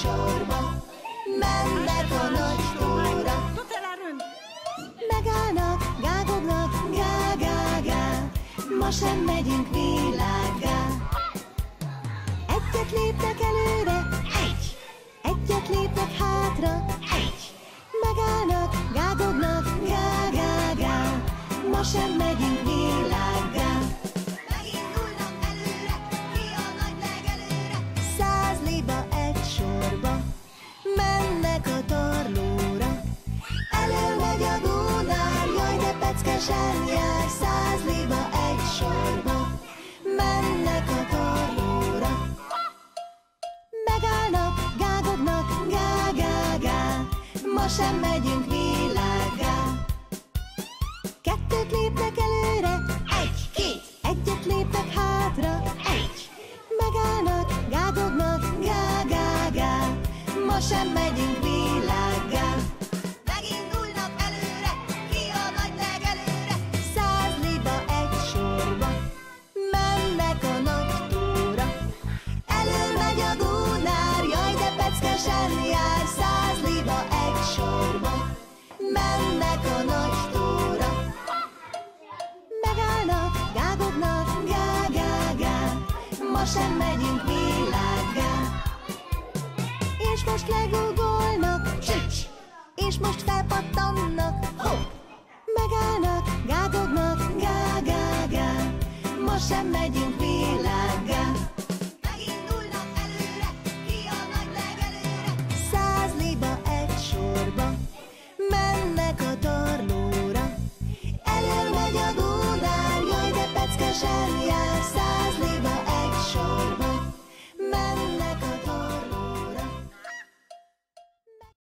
sorba, mennek a nagy túra. Megállnak, gágognak, gá, gá, gá, ma sem megyünk világgá. Egyet lépnek előre, egyet lépnek hátra, megállnak, gágognak, gá, gá, gá, ma sem megyünk világgá. Megindulnak előre, ki a nagy legelőre. 100 liba egy sorba, mennek a torlóra. Elől megy a Gunár, jaj de peckesen jár. 100 liba egy sorba, mennek a torlóra. Megállnak, gágognak, gá, gá, gá, ma sem megyünk világgá. Kettőt lépnek előre, egyet lépnek hátra, megállnak, gágognak, gá, gá, gá, ma sem megyünk világgá. Megindulnak előre, ki a nagy legelőre. 100 liba egy sorba, mennek a nagy túra. Elől megy a Gunár, jaj de peckesen jár. 100 liba egy sorba, mennek a nagy túra. Megállnak, gágognak, gá, gá, gá, ma sem megyünk világgá. És most legugolnak, és most felpattannak, megállnak, gágognak, gá, gá, gá, ma sem megyünk